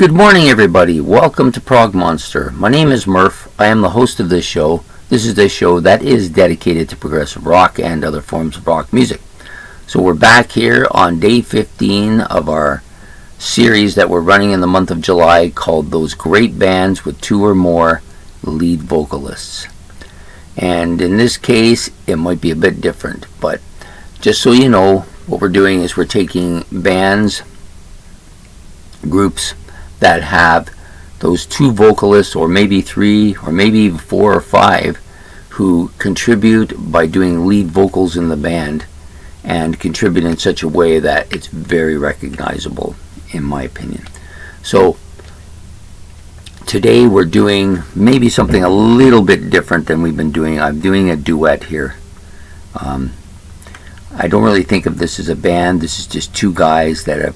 Good morning, everybody. Welcome to Prog Monster. My name is Murph. I am the host of this show. This is a show that is dedicated to progressive rock and other forms of rock music. So we're back here on day 15 of our series that we're running in the month of July called Those Great Bands with Two or More Lead Vocalists. And in this case, it might be a bit different, but just so you know, what we're doing is we're taking bands, groups that have those two vocalists, or maybe three, or maybe even four or five, who contribute by doing lead vocals in the band and contribute in such a way that it's very recognizable, in my opinion. So today we're doing maybe something a little bit different than we've been doing. I'm doing a duet here. I don't really think of this as a band. This is just two guys that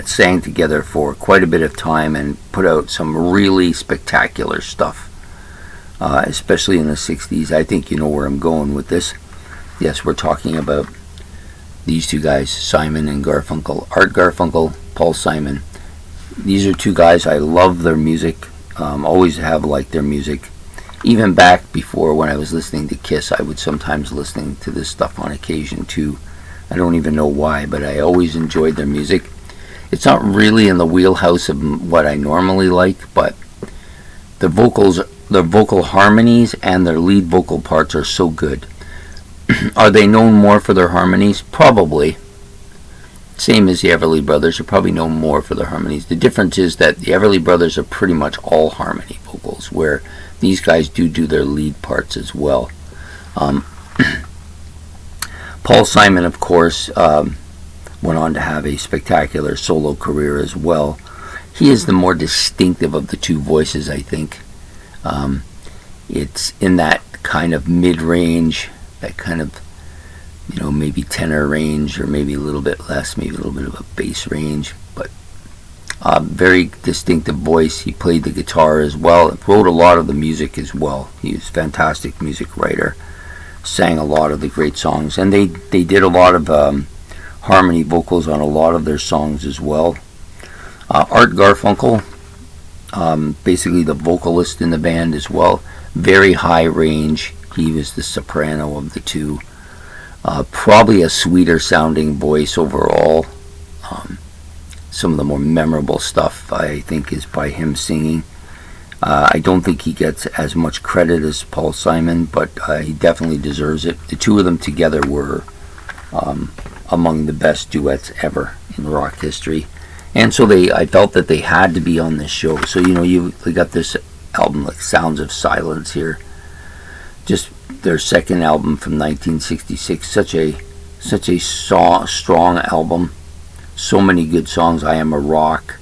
sang together for quite a bit of time and put out some really spectacular stuff, especially in the 60s. I think you know where I'm going with this. Yes, we're talking about these two guys, Simon and Garfunkle. Art Garfunkel, Paul Simon. These are two guys, I love their music, always have liked their music. Even back before, when I was listening to Kiss, I would sometimes listen to this stuff on occasion too. I don't even know why, but I always enjoyed their music. It's not really in the wheelhouse of what I normally like, but the vocals, their vocal harmonies and their lead vocal parts are so good. Are they known more for their harmonies? Probably. Same as the Everly Brothers are probably known more for their harmonies. The difference is that the Everly Brothers are pretty much all harmony vocals, where these guys do their lead parts as well. Paul Simon, of course, went on to have a spectacular solo career as well. He is the more distinctive of the two voices, I think. It's in that kind of mid-range, that kind of, maybe tenor range, or maybe a little bit less, maybe a little bit of a bass range, but very distinctive voice. He played the guitar as well, wrote a lot of the music as well. He was a fantastic music writer. Sang a lot of the great songs, and they did a lot of harmony vocals on a lot of their songs as well. Art Garfunkel, basically the vocalist in the band as well, very high range. He was the soprano of the two. Probably a sweeter sounding voice overall. Some of the more memorable stuff, I think, is by him singing. I don't think he gets as much credit as Paul Simon, but he definitely deserves it. The two of them together were among the best duets ever in rock history, and so I felt that they had to be on this show. So we got this album like Sounds of Silence here, just their second album from 1966. Such a strong album, so many good songs. I Am a Rock.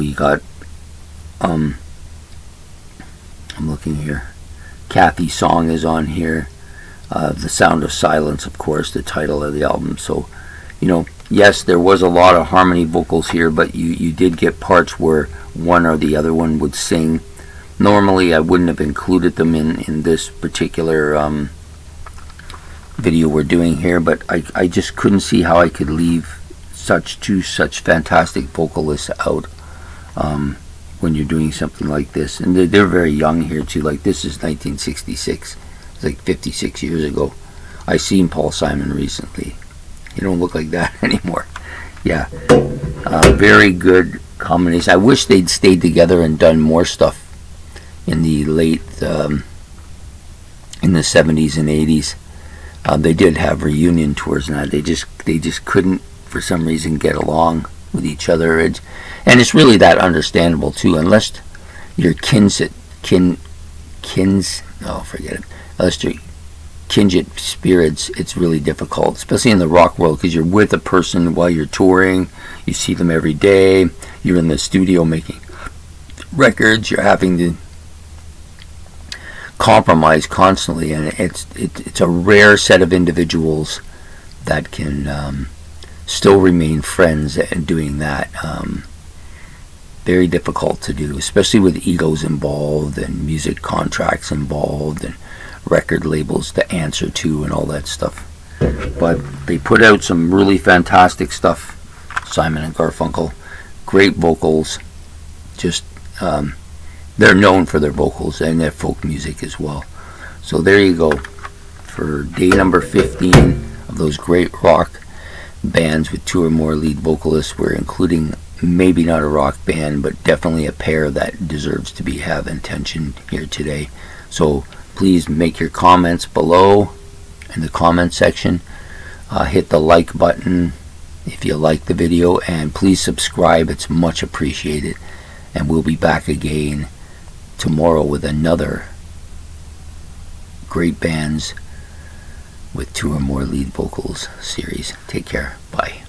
You got, I'm looking here, Kathy's song is on here, The Sound of Silence, of course, the title of the album. So, yes, there was a lot of harmony vocals here, but you did get parts where one or the other one would sing. Normally, I wouldn't have included them in this particular video we're doing here, but I just couldn't see how I could leave such fantastic vocalists out when you're doing something like this. And they're very young here too. Like, this is 1966. It's like 56 years ago. I seen Paul Simon recently. He don't look like that anymore. Yeah, very good combination. I wish they'd stayed together and done more stuff in the late in the 70s and 80s. They did have reunion tours and that. They just couldn't, for some reason, get along with each other. And it's really that understandable too, unless you're kindred spirits. It's really difficult, especially in the rock world, because you're with a person while you're touring. You see them every day. You're in the studio making records. You're having to compromise constantly, and it's a rare set of individuals that can still remain friends and doing that. Very difficult to do, especially with egos involved and music contracts involved and record labels to answer to and all that stuff. but they put out some really fantastic stuff. Simon and Garfunkle, great vocals. Just they're known for their vocals and their folk music as well. So there you go, for day number 15 of those great rock bands with 2 or more lead vocalists. We're including maybe not a rock band, but definitely a pair that deserves to have attention here today. So please make your comments below in the comment section. Hit the like button if you like the video, and please subscribe. It's much appreciated. And we'll be back again tomorrow with another great bands with 2 or more lead vocals series. Take care. Bye.